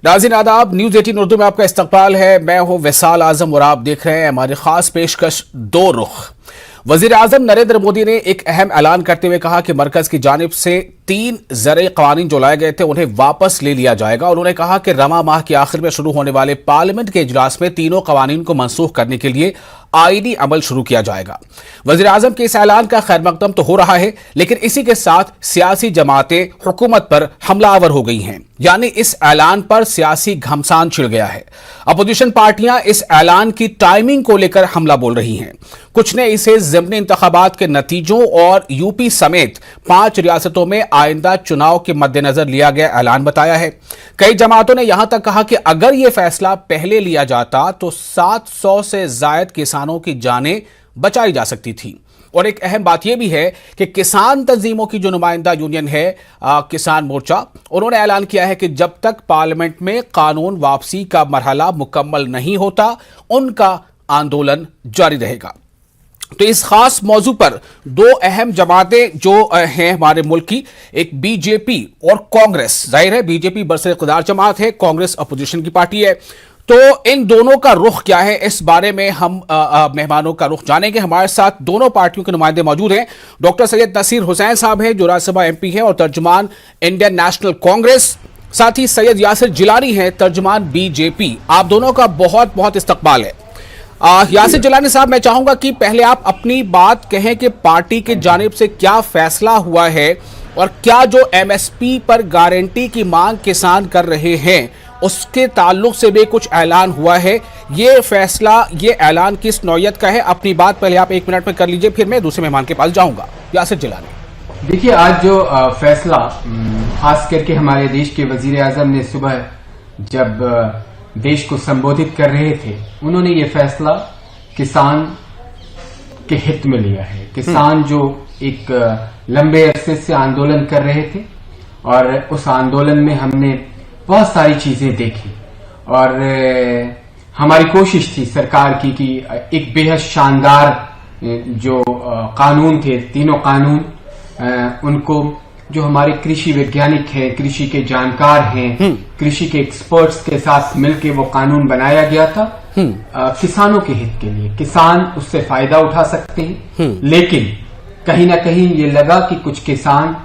नाज़रीन आदाब, न्यूज 18 उर्दू में आपका इस्तकबाल है। मैं हूं वैसाल आजम और आप देख रहे हैं हमारी खास पेशकश दो रुख। वजीर आजम नरेंद्र मोदी ने एक अहम ऐलान करते हुए कहा कि मरकज की जानिब से 3 ज़रूरी क़वानीन जो लाए गए थे उन्हें वापस ले लिया जाएगा। उन्होंने कहा कि रमा माह के आखिर में शुरू होने वाले पार्लियामेंट के इजलास में तीनों क़वानीन को मनसूख करने के लिए आईनी अमल शुरू किया जाएगा। वजीर आजम के इस ऐलान का खैर मकदम तो हो रहा है, लेकिन इसी के साथ सियासी जमातें हुकूमत पर हमलावर हो गई हैं, यानी इस ऐलान पर सियासी घमसान छिड़ गया है। अपोजिशन पार्टियां इस ऐलान की टाइमिंग को लेकर हमला बोल रही हैं। कुछ ने इसे ज़िमनी इंतखाबात के नतीजों और यूपी समेत 5 रियासतों में आइंदा चुनाव के मद्देनजर लिया गया ऐलान बताया है। कई जमातों ने यहां तक कहा कि अगर यह फैसला पहले लिया जाता तो 700 से ज्यादा किसानों की जानें बचाई जा सकती थी। और एक अहम बात यह भी है कि किसान तंजीमों की जो नुमाइंदा यूनियन है किसान मोर्चा, उन्होंने ऐलान किया है कि जब तक पार्लियामेंट में कानून वापसी का मरहला मुकम्मल नहीं होता उनका आंदोलन जारी रहेगा। तो इस खास मौजू पर दो अहम जमातें जो हैं हमारे मुल्क की, एक बीजेपी और कांग्रेस, जाहिर है बीजेपी बरसर-ए-इक़्तिदार जमात है, कांग्रेस अपोजिशन की पार्टी है, तो इन दोनों का रुख क्या है, इस बारे में हम मेहमानों का रुख जानेंगे। हमारे साथ दोनों पार्टियों के नुमाइंदे मौजूद हैं। डॉक्टर सैयद नसीर हुसैन साहब हैं जो राज्यसभा एमपी हैं और तर्जुमान इंडियन नेशनल कांग्रेस, साथ ही सैयद यासिर जिलानी हैं तर्जुमान बीजेपी। आप दोनों का बहुत बहुत इस्तकबाल है। यासिर जिलानी साहब, मैं चाहूंगा कि पहले आप अपनी बात कहें कि पार्टी की जानिब से क्या फैसला हुआ है और क्या जो एमएसपी पर गारंटी की मांग किसान कर रहे हैं उसके ताल्लुक से भी कुछ ऐलान हुआ है। ये फैसला, ये ऐलान किस नौयत का है? अपनी बात पहले आप 1 मिनट में कर लीजिए, फिर मैं दूसरे मेहमान के पास जाऊंगा। यासिर जिलानी। देखिए, आज जो फैसला खास करके हमारे देश के वजीर आजम ने सुबह जब देश को संबोधित कर रहे थे, उन्होंने ये फैसला किसान के हित में लिया है। किसान जो एक लंबे अरसे से आंदोलन कर रहे थे और उस आंदोलन में हमने बहुत सारी चीजें देखी और हमारी कोशिश थी सरकार की कि एक बेहद शानदार जो कानून थे, तीनों कानून, उनको जो हमारे कृषि वैज्ञानिक हैं, कृषि के जानकार हैं, कृषि के एक्सपर्ट्स के साथ मिलकर वो कानून बनाया गया था किसानों के हित के लिए। किसान उससे फायदा उठा सकते हैं, लेकिन कहीं ना कहीं ये लगा कि कुछ किसान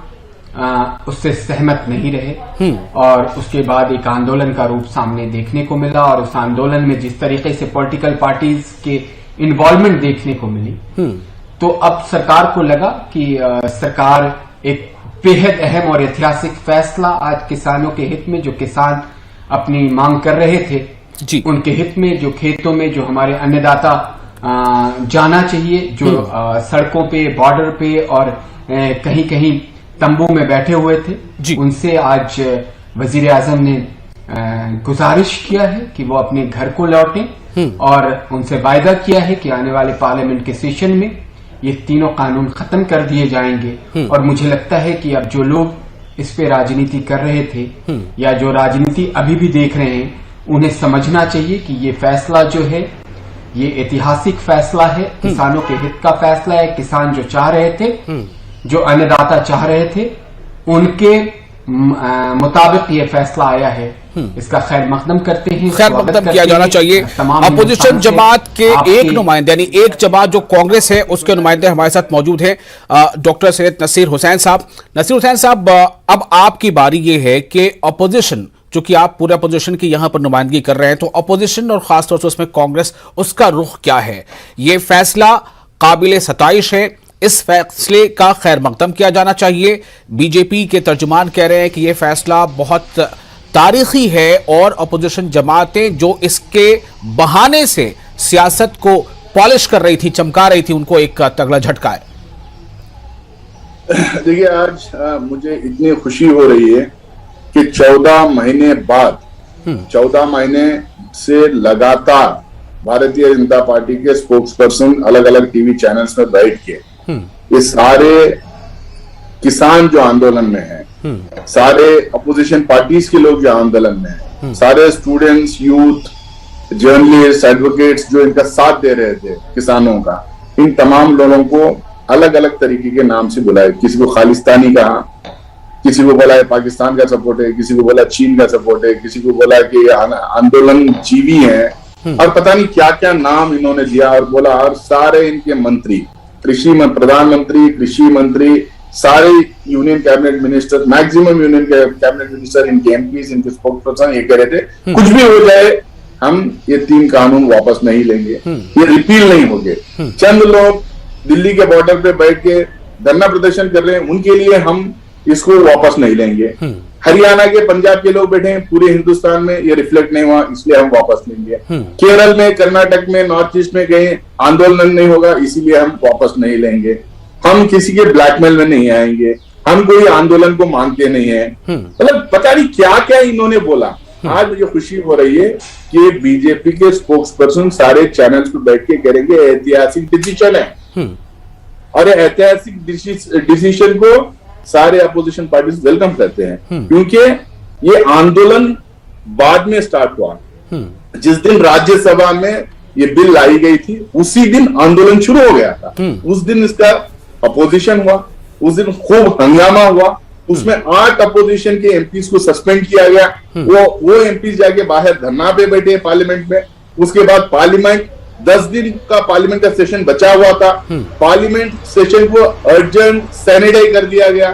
उससे सहमत नहीं रहे और उसके बाद एक आंदोलन का रूप सामने देखने को मिला और उस आंदोलन में जिस तरीके से पॉलिटिकल पार्टीज के इन्वॉल्वमेंट देखने को मिली, तो अब सरकार को लगा कि सरकार एक बेहद अहम और ऐतिहासिक फैसला आज किसानों के हित में, जो किसान अपनी मांग कर रहे थे जी, उनके हित में, जो खेतों में जो हमारे अन्नदाता जाना चाहिए, जो सड़कों पे, बॉर्डर पे और कहीं कहीं तंबू में बैठे हुए थे, उनसे आज वजीर आजम ने गुजारिश किया है कि वो अपने घर को लौटें और उनसे वायदा किया है कि आने वाले पार्लियामेंट के सेशन में ये तीनों कानून खत्म कर दिए जाएंगे। और मुझे लगता है कि अब जो लोग इस पे राजनीति कर रहे थे या जो राजनीति अभी भी देख रहे हैं, उन्हें समझना चाहिए कि ये फैसला जो है ये ऐतिहासिक फैसला है, किसानों के हित का फैसला है। किसान जो चाह रहे थे, जो अन्नदाता चाह रहे थे, उनके मुताबिक ये फैसला आया है। इसका खैर मकदम करते हैं, खैर मकदम किया जाना चाहिए। अपोजिशन जमात के एक नुमाइंदे, यानी एक जमात जो कांग्रेस है उसके नुमाइंदे हमारे साथ मौजूद हैं, डॉक्टर सैयद नसीर हुसैन साहब। नसीर हुसैन साहब, अब आपकी बारी ये है कि अपोजिशन, चूंकि आप पूरे अपोजिशन की यहां पर नुमाइंदगी कर रहे हैं, तो अपोजिशन और खासतौर से उसमें कांग्रेस, उसका रुख क्या है? ये फैसला काबिल सताइश है, इस फैसले का खैर मकदम किया जाना चाहिए। बीजेपी के तर्जुमान कह रहे हैं कि यह फैसला बहुत तारीखी है और अपोजिशन जमातें जो इसके बहाने से सियासत को पॉलिश कर रही थी, चमका रही थी, उनको एक तगड़ा झटका है। देखिए, आज मुझे इतनी खुशी हो रही है कि 14 महीने बाद, 14 महीने से लगातार भारतीय जनता पार्टी के स्पोक्स पर्सन अलग अलग टीवी चैनल्स में बैठ के ये सारे किसान जो आंदोलन में हैं, सारे अपोजिशन पार्टीज के लोग जो आंदोलन में हैं, सारे स्टूडेंट्स, यूथ, जर्नलिस्ट, एडवोकेट्स जो इनका साथ दे रहे थे किसानों का, इन तमाम लोगों को अलग अलग तरीके के नाम से बुलाए। किसी को खालिस्तानी कहा, किसी को बोला है पाकिस्तान का सपोर्ट है, किसी को बोला चीन का सपोर्ट है, किसी को बोला कि आंदोलन जीवी है, और पता नहीं क्या क्या नाम इन्होंने दिया और बोला। और सारे इनके मंत्री, प्रधानमंत्री, कृषि मंत्री, सारे union cabinet minister, maximum union cabinet minister, इनके एमपीज, इनके स्पोक्स पर्सन ये कह रहे थे कुछ भी हो जाए हम ये 3 कानून वापस नहीं लेंगे, ये रिपील नहीं होंगे। चंद लोग दिल्ली के बॉर्डर पे बैठ के धरना प्रदर्शन कर रहे हैं, उनके लिए हम इसको वापस नहीं लेंगे। हरियाणा के, पंजाब के लोग बैठे हैं, पूरे हिंदुस्तान में ये रिफ्लेक्ट नहीं हुआ, इसलिए हम वापस लेंगे। केरल में, कर्नाटक में, नॉर्थ ईस्ट में कहीं आंदोलन नहीं होगा, इसीलिए हम वापस नहीं लेंगे। हम किसी के ब्लैकमेल में नहीं आएंगे, हम कोई आंदोलन को मांगते नहीं है। मतलब पता नहीं क्या क्या इन्होंने बोला। आज मुझे खुशी हो रही है कि बीजेपी के स्पोक्स पर्सन सारे चैनल्स पे बैठ के करेंगे ऐतिहासिक डिसीजन है, और ऐतिहासिक डिसीजन को सारे अपोजिशन पार्टीज वेलकम करते हैं, क्योंकि ये आंदोलन बाद में स्टार्ट हुआ। जिस दिन राज्यसभा में ये बिल लाई गई थी उसी दिन आंदोलन शुरू हो गया था। उस दिन इसका अपोजिशन हुआ, उस दिन खूब हंगामा हुआ, उसमें 8 अपोजिशन के एमपीज को सस्पेंड किया गया। वो एमपीज जाके बाहर धरना पे बैठे पार्लियामेंट में। उसके बाद पार्लियामेंट 10 दिन का पार्लियामेंट का सेशन बचा हुआ था, पार्लियामेंट सेशन को अर्जेंट सैनिटाइज कर दिया गया,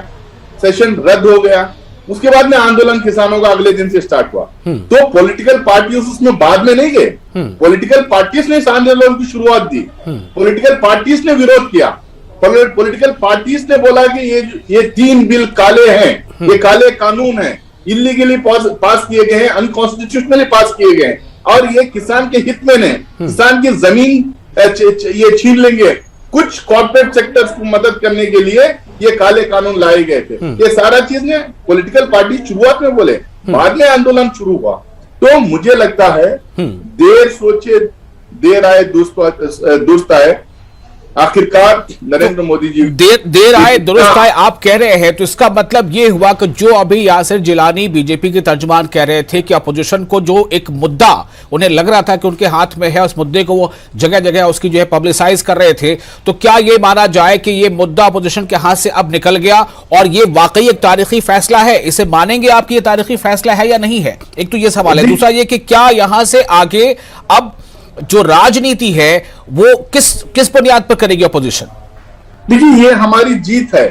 सेशन रद्द हो गया। उसके बाद में आंदोलन किसानों का अगले दिन से स्टार्ट हुआ। तो पॉलिटिकल पार्टीज उसमें बाद में नहीं गए, पॉलिटिकल पार्टीज ने इस आंदोलन की शुरुआत दी, पॉलिटिकल पार्टीज ने विरोध किया, पॉलिटिकल पार्टीज ने बोला कि ये 3 बिल काले हैं, ये काले कानून हैं, इलीगली पास किए गए हैं, अनकॉन्स्टिट्यूशनली पास किए गए हैं, और ये किसान के हित में नहीं, किसान की जमीन ये छीन लेंगे। कुछ कॉर्पोरेट सेक्टर्स को मदद करने के लिए ये काले कानून लाए गए थे। ये सारा चीज ने पॉलिटिकल पार्टी शुरुआत में बोले, बाद में आंदोलन शुरू हुआ। तो मुझे लगता है देर सोचे देर आए दुरुस्त आए, आखिरकार नरेंद्र मोदी जी देर आए दुरुस्त आए आप कह रहे हैं, तो इसका मतलब ये हुआ कि जो अभी यासिर जिलानी बीजेपी के तर्जुमान कह रहे थे कि अपोजिशन को जो एक मुद्दा उन्हें लग रहा था कि उनके हाथ में है, उस मुद्दे को वो जगह जगह उसकी जो है पब्लिसाइज कर रहे थे, तो क्या ये माना जाए कि ये मुद्दा अपोजिशन के हाथ से अब निकल गया और ये वाकई एक तारीखी फैसला है? इसे मानेंगे आप कि ये तारीखी फैसला है या नहीं है? एक तो ये सवाल है। दूसरा ये कि क्या यहां से आगे अब जो राजनीति है वो किस बुनियाद पर करेगी अपोजिशन? देखिए, ये हमारी जीत है।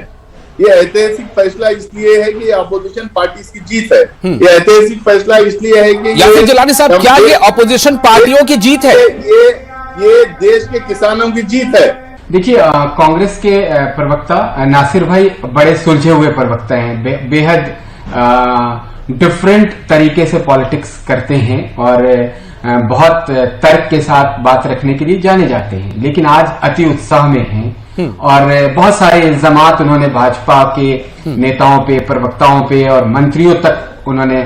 ये ऐतिहासिक फैसला इसलिए है कि अपोजिशन पार्टीज की जीत है। ये ऐतिहासिक फैसला इसलिए है कि यासिर जिलानी साहब, क्या ये अपोजिशन पार्टियों की जीत है? ये देश के किसानों की जीत है। देखिए, कांग्रेस के प्रवक्ता नासिर भाई बड़े सुलझे हुए प्रवक्ता हैं, बेहद डिफरेंट तरीके से पॉलिटिक्स करते हैं और बहुत तर्क के साथ बात रखने के लिए जाने जाते हैं, लेकिन आज अति उत्साह में हैं और बहुत सारे इल्जामात उन्होंने भाजपा के नेताओं पे, प्रवक्ताओं पे और मंत्रियों तक उन्होंने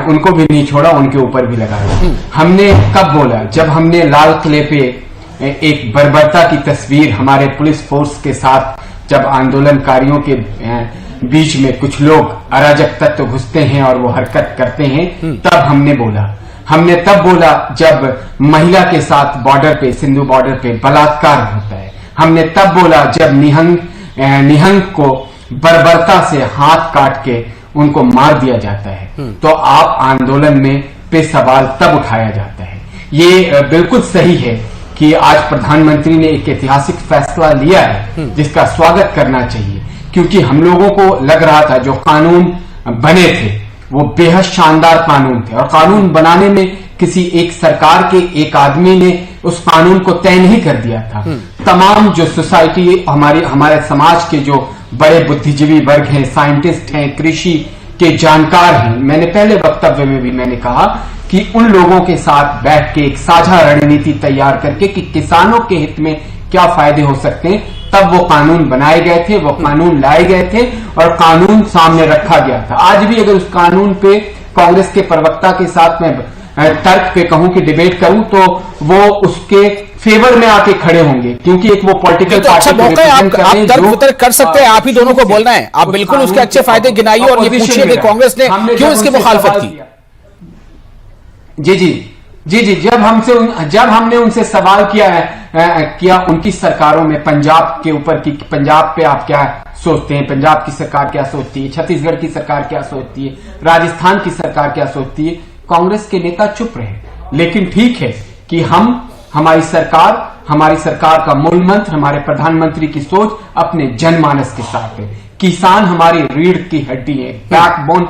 उनको भी नहीं छोड़ा, उनके ऊपर भी लगाया। हमने कब बोला? जब हमने लाल किले पे एक बर्बरता की तस्वीर हमारे पुलिस फोर्स के साथ जब आंदोलनकारियों के बीच में कुछ लोग अराजक तत्व घुसते हैं और वो हरकत करते हैं, तब हमने बोला। हमने तब बोला जब महिला के साथ बॉर्डर पे, सिंधु बॉर्डर पे बलात्कार होता है। हमने तब बोला जब निहंग को बर्बरता से हाथ काट के उनको मार दिया जाता है। तो आप आंदोलन में पे सवाल तब उठाया जाता है। ये बिल्कुल सही है कि आज प्रधानमंत्री ने एक ऐतिहासिक फैसला लिया है जिसका स्वागत करना चाहिए, क्योंकि हम लोगों को लग रहा था जो कानून बने थे वो बेहद शानदार कानून थे और कानून बनाने में किसी एक सरकार के एक आदमी ने उस कानून को तय नहीं कर दिया था। तमाम जो सोसाइटी हमारे समाज के जो बड़े बुद्धिजीवी वर्ग हैं, साइंटिस्ट हैं, कृषि के जानकार हैं, मैंने पहले वक्तव्य में भी मैंने कहा कि उन लोगों के साथ बैठ के एक साझा रणनीति तैयार करके कि किसानों के हित में क्या फायदे हो सकते हैं, तब वो कानून बनाए गए थे, वो कानून लाए गए थे और कानून सामने रखा गया था। आज भी अगर उस कानून पे कांग्रेस के प्रवक्ता के साथ मैं तर्क पे कहूं कि डिबेट करूं तो वो उसके फेवर में आके खड़े होंगे, क्योंकि एक वो पॉलिटिकल तो अच्छा मौका है, आप तर्क वितर्क कर सकते हैं, आप ही दोनों को बोलना है, आप बिल्कुल उसके अच्छे फायदे गिनाइए और ये पूछिए कि कांग्रेस ने क्यों इसकी मुखालफत की। जी, जब हमने उनसे सवाल किया है किया उनकी सरकारों में पंजाब के ऊपर की पंजाब पे आप क्या सोचते हैं, पंजाब की सरकार क्या सोचती है, छत्तीसगढ़ की सरकार क्या सोचती है, राजस्थान की सरकार क्या सोचती है। कांग्रेस के नेता चुप रहे, लेकिन ठीक है कि हमारी सरकार का मूल मंत्र, हमारे प्रधानमंत्री की सोच अपने जनमानस के साथ है। किसान हमारी रीढ़ की हड्डी है, बैकबोन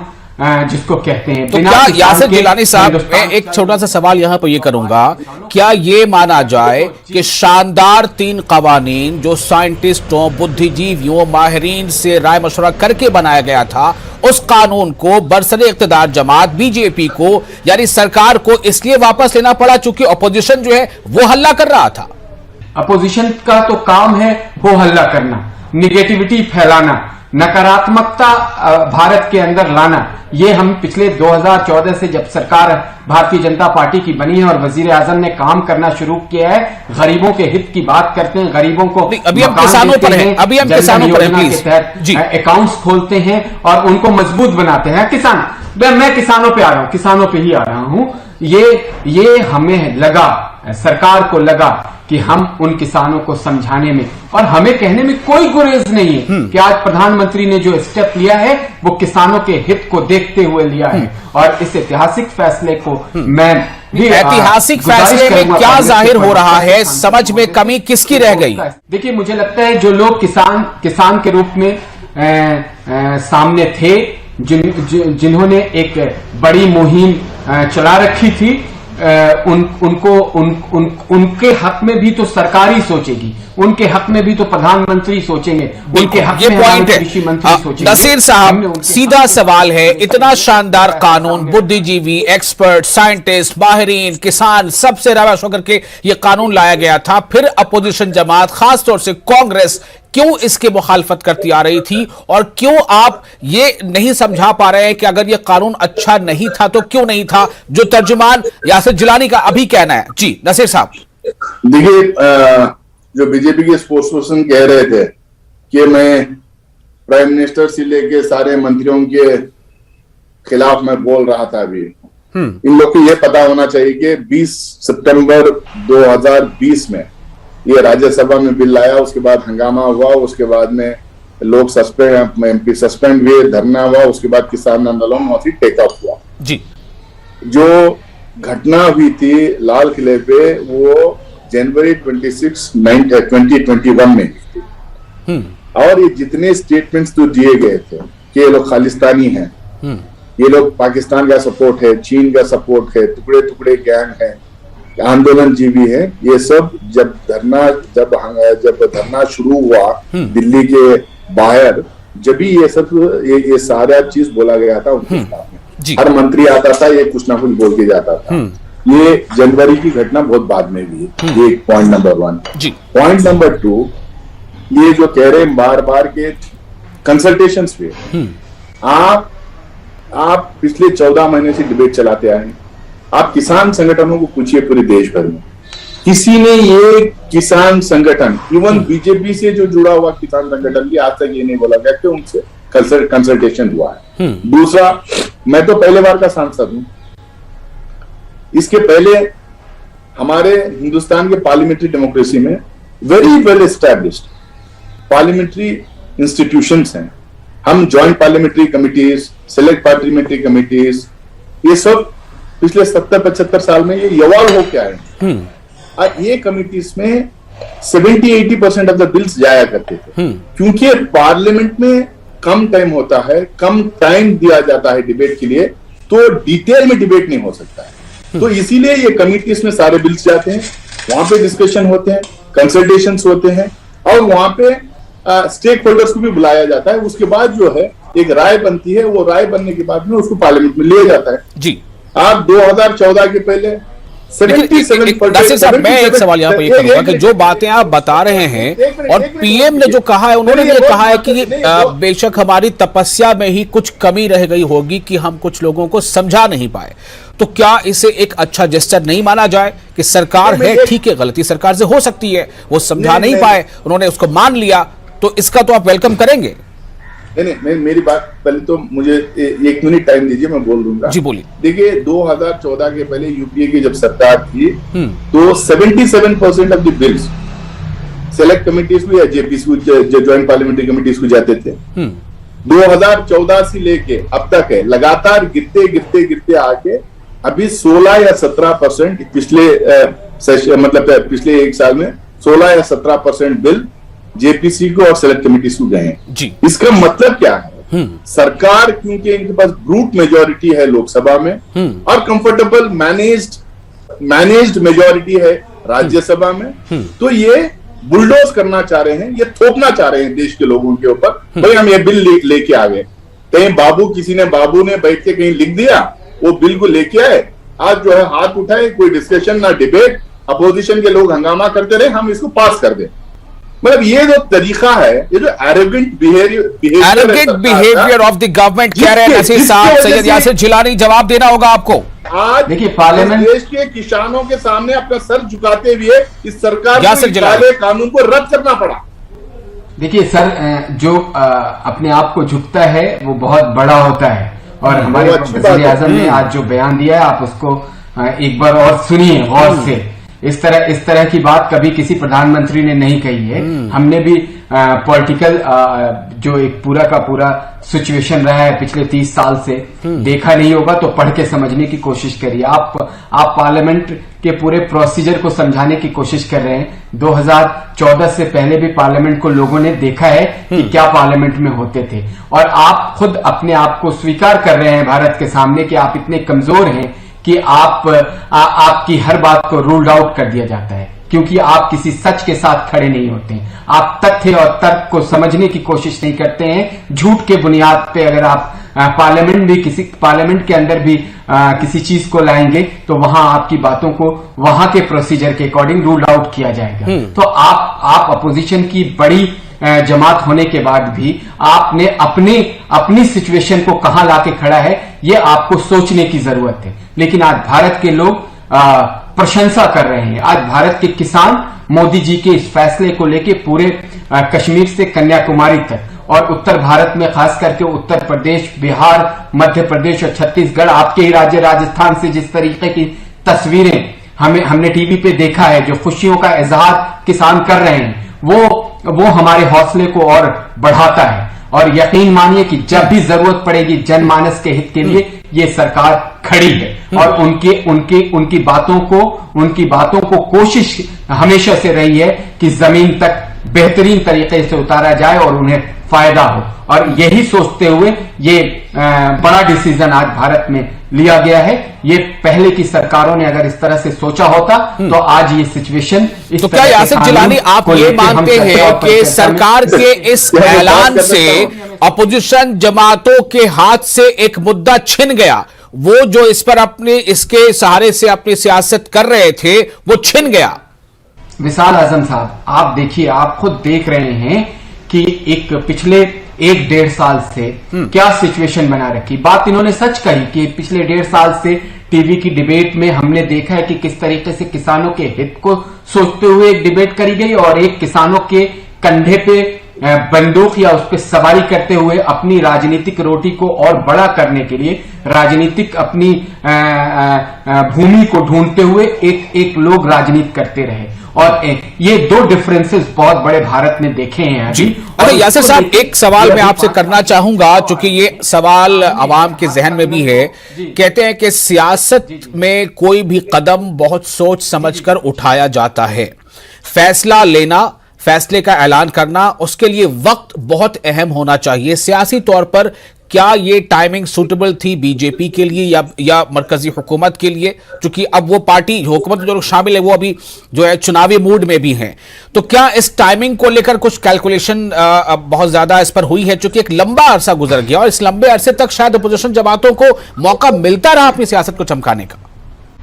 जिसको कहते हैं। तो क्या यासिर गिलानी साहब, मैं एक छोटा सा सवाल यहां पर ये करूंगा, क्या ये माना जाए कि शानदार 3 कवानीन जो साइंटिस्टों, बुद्धिजीवियों, माहिरीन से राय मशवरा करके बनाया गया था, उस कानून को बरसरे इख्तिदार जमात बीजेपी को यानी सरकार को इसलिए वापस लेना पड़ा चूंकि अपोजिशन जो है वो हल्ला कर रहा था? अपोजिशन का तो काम है हो हल्ला करना, निगेटिविटी फैलाना, नकारात्मकता भारत के अंदर लाना। ये हम पिछले 2014 से जब सरकार भारतीय जनता पार्टी की बनी है और वजीर आजम ने काम करना शुरू किया है, गरीबों के हित की बात करते हैं, गरीबों को अभी हम किसानों पर हैं, अभी हम किसानों पर हैं, प्लीज जी, अकाउंट्स खोलते हैं और उनको मजबूत बनाते हैं। किसान, मैं किसानों पे आ रहा हूं, किसानों पे ही आ रहा हूं। ये हमें लगा, सरकार को लगा कि हम उन किसानों को समझाने में और हमें कहने में कोई गुरेज नहीं है कि आज प्रधानमंत्री ने जो स्टेप लिया है वो किसानों के हित को देखते हुए लिया है। और इस ऐतिहासिक फैसले को मैं भी ऐतिहासिक फैसले में क्या जाहिर हो रहा है, समझ में कमी किसकी रह गई? देखिए, मुझे लगता है जो लोग किसान के रूप में सामने थे, जिन्होंने एक बड़ी मुहिम चला रखी थी, उनके हक में भी तो सरकार ही सोचेगी, उनके हक में भी तो प्रधानमंत्री सोचेंगे, उनके हक में पॉइंट है। कृषि मंत्री सोचेंगे। नसीर साहब, सीधा सवाल है, इतना शानदार कानून, बुद्धिजीवी, एक्सपर्ट, साइंटिस्ट, माहिरीन, किसान सबसे राय मशवरा करके ये कानून लाया गया था, फिर अपोजिशन जमात खासतौर से कांग्रेस क्यों इसके मुखालफत करती आ रही थी और क्यों आप ये नहीं समझा पा रहे हैं कि अगर ये कानून अच्छा नहीं था तो क्यों नहीं था, जो तर्जुमान यासिर जिलानी का अभी कहना है? जी नसीर साहब। देखिए, जो बीजेपी के स्पोक्स पर्सन कह रहे थे कि मैं प्राइम मिनिस्टर से लेके सारे मंत्रियों के खिलाफ मैं बोल रहा था, अभी इन लोग को यह पता होना चाहिए कि 20 सितंबर 2020 में ये राज्यसभा में बिल आया, उसके बाद हंगामा हुआ, उसके बाद में लोग एमपी सस्पेंड हुए, धरना हुआ, उसके बाद किसान आंदोलन और फिर टेक ऑफ हुआ। जी, जो घटना हुई थी लाल किले पे वो जनवरी 26, 2021 में हुई थी। और ये जितने स्टेटमेंट्स तो दिए गए थे कि ये लोग खालिस्तानी हैं, ये लोग पाकिस्तान का सपोर्ट है, चीन का सपोर्ट है, टुकड़े टुकड़े गैंग है, आंदोलन जीवी है, ये सब जब धरना शुरू हुआ दिल्ली के बाहर, जब भी ये सारा चीज बोला गया था उनके खिलाफ में। हर मंत्री आता था, ये कुछ ना कुछ बोल के जाता था। ये जनवरी की घटना बहुत बाद में हुई है। ये पॉइंट नंबर 1। पॉइंट नंबर 2, ये जो कह रहे हैं बार बार के कंसल्टेशंस हुए, आप पिछले 14 महीने से डिबेट चलाते आए हैं। आप किसान संगठनों को पूछिए पूरे देश भर में, किसी ने ये किसान संगठन, इवन बीजेपी से जो जुड़ा हुआ किसान संगठन भी आज तक ये नहीं बोला गया कि उनसे कंसल्टेशन हुआ है। दूसरा, मैं तो पहले बार का सांसद हूं, इसके पहले हमारे हिंदुस्तान के पार्लियामेंट्री डेमोक्रेसी में very well established parliamentary institutions हैं। हम joint parliamentary committees, select parliamentary committees, ये सब पिछले 70-75 साल में ये इवॉल्व होके आए। और ये कमिटीज में 70-80% ऑफ द बिल्स जाया करते थे, क्योंकि पार्लियामेंट में कम टाइम होता है, कम टाइम दिया जाता है डिबेट के लिए, तो डिटेल में डिबेट नहीं हो सकता है। तो इसीलिए ये कमिटीज में सारे बिल्स जाते हैं, वहां पे डिस्कशन होते हैं, कंसल्टेशंस होते हैं, और वहां पे स्टेक होल्डर्स को भी बुलाया जाता है। उसके बाद जो है एक राय बनती है, वो राय बनने के बाद में उसको पार्लियामेंट में लिया जाता है। जी, आप 2014 के पहले साहब, मैं एक सवाल यहाँ पे करूंगा कि जो बातें आप बता रहे हैं और पीएम ने जो कहा है, उन्होंने ये कहा है कि बेशक हमारी तपस्या में ही कुछ कमी रह गई होगी कि हम कुछ लोगों को समझा नहीं पाए, तो क्या इसे एक अच्छा जेस्चर नहीं माना जाए कि सरकार है, ठीक है, गलती सरकार से हो सकती है, वो समझा नहीं पाए, उन्होंने उसको मान लिया, तो इसका तो आप वेलकम करेंगे? नहीं, मेरी बात पहले तो मुझे 1 मिनट टाइम दीजिए, मैं बोल दूंगा। जी बोलिए। देखिए 2014 के पहले यूपीए की जब सरकार थी तो 77% of the bills select committees को या जेपीसी को, ज्वाइंट पार्लियामेंट्री कमिटीज को जाते थे। 2014 से लेके अब तक है, लगातार गिरते गिरते गिरते आके अभी 16 या 17% पिछले मतलब पिछले 1 साल में 16 या 17% बिल जेपीसी को और सेलेक्ट कमिटीज को गए हैं। जी। इसका मतलब क्या है? सरकार क्योंकि इनके पास ब्रूट मेजोरिटी है लोकसभा में और कंफर्टेबल मैनेज्ड मेजोरिटी है राज्यसभा में, तो ये बुलडोज करना चाह रहे हैं, ये थोपना चाह रहे हैं देश के लोगों के ऊपर। भाई हम ये बिल लेके आ गए, कहीं किसी ने बाबू ने बैठ के कहीं लिख दिया, वो बिल को लेके आए, आज जो है हाथ उठाए, कोई डिस्कशन ना डिबेट, अपोजिशन के लोग हंगामा करते रहे, हम इसको पास कर दें। मतलब ये जो तरीका है, ये जो arrogant behaviour of the government कह रहे हैं नसीर साहब, सैयद यासिर जिलानी, जवाब देना होगा आपको। आज देखिए पार्लियामेंट देश के किसानों के सामने अपना सर झुकाते हुए इस सरकार यासिर को जिलानी, काले कानून को रद्द करना पड़ा। देखिए सर, जो अपने आप को झुकता है वो बहुत बड़ा होता है, और हमारे वज़ीर आज़म ने आज जो बयान दिया है आप उसको एक बार और सुनिए गौर से। इस तरह की बात कभी किसी प्रधानमंत्री ने नहीं कही है। हमने भी पॉलिटिकल जो एक पूरा का पूरा सिचुएशन रहा है पिछले 30 साल से देखा नहीं होगा तो पढ़ के समझने की कोशिश करिए। आप पार्लियामेंट के पूरे प्रोसीजर को समझाने की कोशिश कर रहे हैं। 2014 से पहले भी पार्लियामेंट को लोगों ने देखा है कि क्या पार्लियामेंट में होते थे, और आप खुद अपने आप को स्वीकार कर रहे हैं भारत के सामने कि आप इतने कमजोर हैं कि आपकी हर बात को रूल्ड आउट कर दिया जाता है, क्योंकि आप किसी सच के साथ खड़े नहीं होते हैं। आप तथ्य और तर्क को समझने की कोशिश नहीं करते हैं। झूठ के बुनियाद पे अगर आप पार्लियामेंट के अंदर भी किसी चीज को लाएंगे तो वहां आपकी बातों को वहां के प्रोसीजर के अकॉर्डिंग रूल्ड आउट किया जाएगा। तो आप अपोजिशन की बड़ी जमात होने के बाद भी आपने अपनी सिचुएशन को कहां लाके खड़ा है, ये आपको सोचने की जरूरत है। लेकिन आज भारत के लोग प्रशंसा कर रहे हैं। आज भारत के किसान मोदी जी के इस फैसले को लेके पूरे कश्मीर से कन्याकुमारी तक और उत्तर भारत में खास करके उत्तर प्रदेश, बिहार, मध्य प्रदेश और छत्तीसगढ़, आपके ही राज्य राजस्थान से जिस तरीके की तस्वीरें हमने टीवी पे देखा है, जो खुशियों का इजहार किसान कर रहे हैं, वो हमारे हौसले को और बढ़ाता है। और यकीन मानिए कि जब भी जरूरत पड़ेगी जनमानस के हित के लिए ये सरकार खड़ी है। और उनकी बातों को कोशिश हमेशा से रही है कि जमीन तक बेहतरीन तरीके से उतारा जाए और उन्हें फायदा हो। और यही सोचते हुए ये बड़ा डिसीजन आज भारत में लिया गया है। ये पहले की सरकारों ने अगर इस तरह से सोचा होता तो आज ये सिचुएशन तो क्या यासिर जिलानी आप ये मानते हैं कि सरकार के इस ऐलान से अपोजिशन जमातों के हाथ से एक मुद्दा छिन गया, वो जो इस पर इसके सहारे से अपनी सियासत कर रहे थे वो छिन गया? विशाल आजम साहब, आप देखिए, आप खुद देख रहे हैं कि एक पिछले 1-1.5 साल से क्या सिचुएशन बना रखी। बात इन्होंने सच कही कि पिछले 1.5 साल से टीवी की डिबेट में हमने देखा है कि किस तरीके से किसानों के हित को सोचते हुए एक डिबेट करी गई और एक किसानों के कंधे पे बंदूक या उस पर सवारी करते हुए अपनी राजनीतिक रोटी को और बड़ा करने के लिए राजनीतिक अपनी भूमि को ढूंढते हुए एक लोग राजनीति करते रहे। और ये दो डिफरेंसेस बहुत बड़े भारत में देखे हैं अभी। अरे यासिर साहब, एक सवाल मैं आपसे करना चाहूंगा, चूंकि ये सवाल अवाम के जहन में भी है। कहते हैं कि सियासत में कोई भी कदम बहुत सोच समझकर उठाया जाता है। फैसला लेना, फैसले का ऐलान करना, उसके लिए वक्त बहुत अहम होना चाहिए। सियासी तौर पर क्या ये टाइमिंग सूटेबल थी बीजेपी के लिए या मरकजी हुकूमत के लिए? क्योंकि अब वो पार्टी हुकूमत में जो लोग शामिल है वो अभी जो है चुनावी मूड में भी हैं, तो क्या इस टाइमिंग को लेकर कुछ कैलकुलेशन बहुत ज्यादा इस पर हुई है? क्योंकि एक लंबा अरसा गुजर गया और इस लंबे अरसे तक शायद अपोजिशन जमातों को मौका मिलता रहा अपनी सियासत को चमकाने का।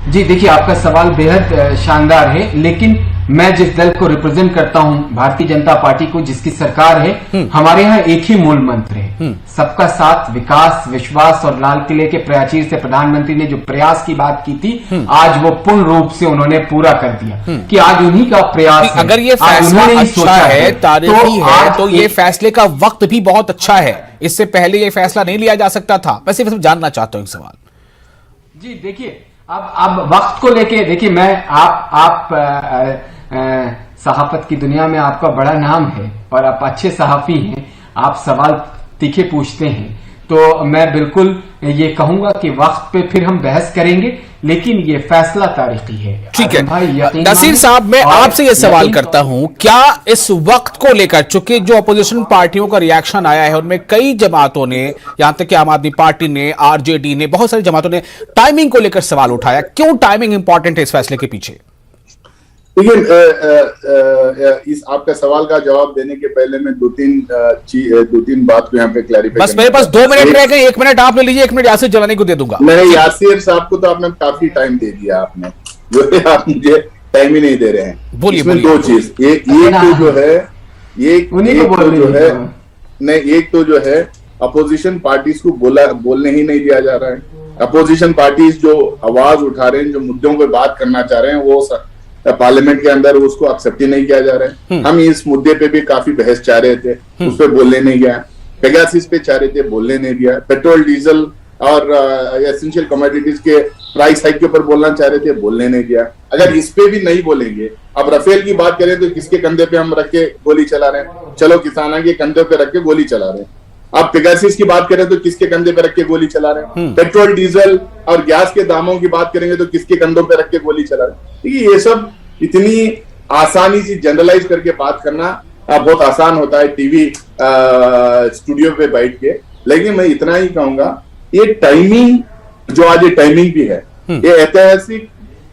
जी देखिए, आपका सवाल बेहद शानदार है, लेकिन मैं जिस दल को रिप्रेजेंट करता हूं, भारतीय जनता पार्टी को, जिसकी सरकार है, हमारे यहाँ एक ही मूल मंत्र है, सबका साथ, विकास, विश्वास। और लाल किले के प्राचीर से प्रधानमंत्री ने जो प्रयास की बात की थी, आज वो पूर्ण रूप से उन्होंने पूरा कर दिया कि आज उन्हीं का प्रयास है। अगर ये फैसला अच्छा है, तारीखी है, तो ये फैसले का वक्त भी बहुत अच्छा है। इससे पहले ये फैसला नहीं लिया जा सकता था। मैं सिर्फ जानना चाहता हूं एक सवाल। जी देखिए, अब वक्त को लेके देखिए, मैं आप सहाफत की दुनिया में आपका बड़ा नाम है और आप अच्छे सहाफी हैं, आप सवाल तीखे पूछते हैं, तो मैं बिल्कुल ये कहूंगा कि वक्त पे फिर हम बहस करेंगे, लेकिन ये फैसला तारीखी है। ठीक है नसीर साहब, मैं आपसे ये सवाल करता हूं, क्या इस वक्त को लेकर, चूंकि जो अपोजिशन पार्टियों का रिएक्शन आया है उनमें कई जमातों ने, यहां तक कि आम आदमी पार्टी ने, आरजेडी ने, बहुत सारी जमातों ने टाइमिंग को लेकर सवाल उठाया, क्यों टाइमिंग इंपॉर्टेंट है इस फैसले के पीछे? देखिए, इस आपका सवाल का जवाब देने के पहले मैं दो तीन बात को यहाँ पे क्लैरिफाई। बस मेरे पास 2 मिनट रह गए, 1 मिनट आप ले लीजिए, 1 मिनट यासिर जलानी को दे दूंगा। नहीं, यासिर साहब को तो आपने काफी टाइम दे दिया, आपने जो है आप मुझे टाइम ही नहीं दे रहे हैं। बोलिए। दो चीज, एक तो जो है, एक तो जो है अपोजिशन पार्टीज को बोलने ही नहीं दिया जा रहा है। अपोजिशन पार्टीज जो आवाज उठा रहे हैं, जो मुद्दों पे बात करना चाह रहे हैं, वो पार्लियामेंट के अंदर उसको एक्सेप्ट ही नहीं किया जा रहा है। हम इस मुद्दे पे भी काफी बहस चाह रहे थे, उस पर बोलने नहीं गया। पेगासिस पे चाह रहे थे, बोलने नहीं दिया। पेट्रोल, डीजल और एसेंशियल कमोडिटीज के प्राइस हाइक के ऊपर बोलना चाह रहे थे, बोलने नहीं दिया। अगर इस पे भी नहीं बोलेंगे, अब राफेल की बात करें तो किसके कंधे पे हम रख के गोली चला रहे हैं? चलो, किसानों के कंधे पे रख के गोली चला रहे हैं। अब पेगासिस की बात करें तो किसके कंधे पे रख के गोली चला रहे हैं? पेट्रोल, डीजल और गैस के दामों की बात करेंगे तो किसके कंधों पे रख के गोली चला रहे हैं? देखिए, ये सब इतनी आसानी से जनरलाइज करके बात करना बहुत आसान होता है टीवी स्टूडियो पे बैठ के, लेकिन मैं इतना ही कहूंगा, ये टाइमिंग जो आज ये टाइमिंग भी है, ये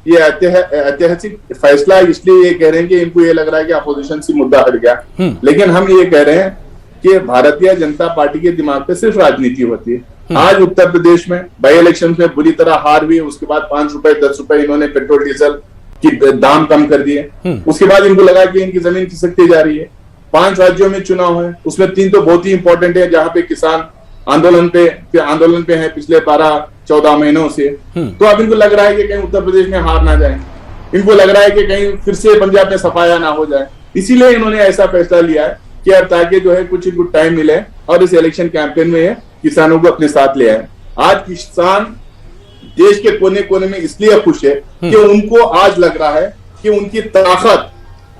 ऐतिहासिक फैसला इसलिए ये कह रहे हैं कि इनको ये लग रहा है कि अपोजिशन से मुद्दा हट गया, लेकिन हम ये कह रहे हैं कि भारतीय जनता पार्टी के दिमाग पे सिर्फ राजनीति होती है। आज उत्तर प्रदेश में बाई इलेक्शन में बुरी तरह हार हुई, उसके बाद 5 रुपए 10 रुपए इन्होंने पेट्रोल डीजल की दाम कम कर दिए। उसके बाद इनको लगा कि इनकी जमीन खिसकती जा रही है। 5 राज्यों में चुनाव है, उसमें 3 तो बहुत ही इंपॉर्टेंट है, जहां पे किसान आंदोलन पे है पिछले 12-14 महीनों से। तो अब इनको लग रहा है कि कहीं उत्तर प्रदेश में हार ना जाए, इनको लग रहा है कि कहीं फिर से पंजाब में सफाया ना हो जाए, इसीलिए इन्होंने ऐसा फैसला लिया है कि अब ताकि जो है कुछ इनको टाइम मिले और इस इलेक्शन कैंपेन में किसानों को अपने साथ ले आए। आज किसान देश के कोने कोने में इसलिए खुश है कि उनको आज लग रहा है कि उनकी ताकत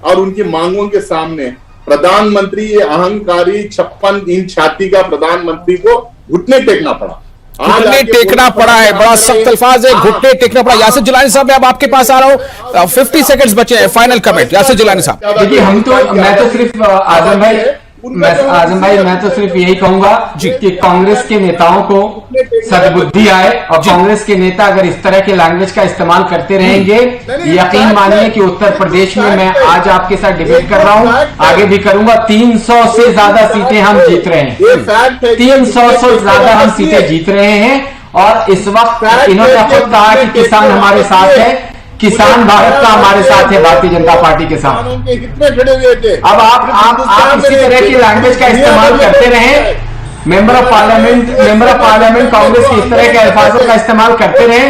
और उनकी मांगों के सामने प्रधानमंत्री, ये अहंकारी 56 इंच छाती का प्रधानमंत्री को घुटने टेकना पड़ा। घुटने टेकना पड़ा है, बड़ा सख्त अल्फाज है, घुटने टेकना पड़ा। यासिर जिलानी साहब, मैं अब आपके पास आ रहा हूँ, 50 सेकंड्स बचे हैं, फाइनल कमेंट यासिर जिलानी साहब। देखिए, मैं तो सिर्फ आजम भाई मैं तो सिर्फ यही कहूंगा कि कांग्रेस के नेताओं को सद्बुद्धि आए, और कांग्रेस के नेता अगर इस तरह के लैंग्वेज का इस्तेमाल करते रहेंगे, यकीन मानिए कि उत्तर प्रदेश में, मैं आज आपके साथ डिबेट कर रहा हूं, आगे भी करूंगा, 300 से ज्यादा सीटें हम जीत रहे हैं। 300 से ज्यादा हम सीटें जीत रहे हैं। और इस वक्त इन्होंने खुद कहा कि किसान हमारे साथ है, किसान भारत का हमारे साथ है, भारतीय जनता पार्टी के साथ। अब आप इसी तरह की लैंग्वेज का इस्तेमाल करते रहे, मेंबर ऑफ पार्लियामेंट कांग्रेस की इस तरह के अल्फाजों का इस्तेमाल करते रहे।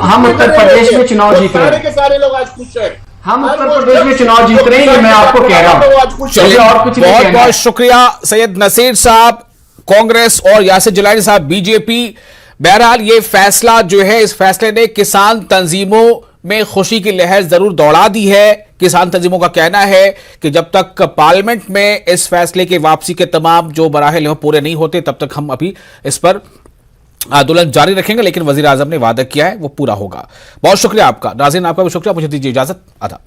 हम उत्तर प्रदेश में चुनाव जीत रहे हैं, सारे लोग आज खुश हैं। हम उत्तर प्रदेश में चुनाव जीत रहे हैं, ये मैं आपको कह रहा हूँ। चलिए, और कुछ बहुत बहुत शुक्रिया सैयद नसीर साहब कांग्रेस और यासिर जिलानी साहब बीजेपी। बहरहाल ये फैसला जो है, इस फैसले ने किसान तंजीमों में खुशी की लहर जरूर दौड़ा दी है। किसान तंजीमों का कहना है कि जब तक पार्लियामेंट में इस फैसले के वापसी के तमाम जो मराहिल पूरे नहीं होते, तब तक हम अभी इस पर आंदोलन जारी रखेंगे, लेकिन वजीर आजम ने वादा किया है वो पूरा होगा। बहुत शुक्रिया आपका नाज़रीन, आपका भी शुक्रिया। मुझे दीजिए इजाजत। आदाब।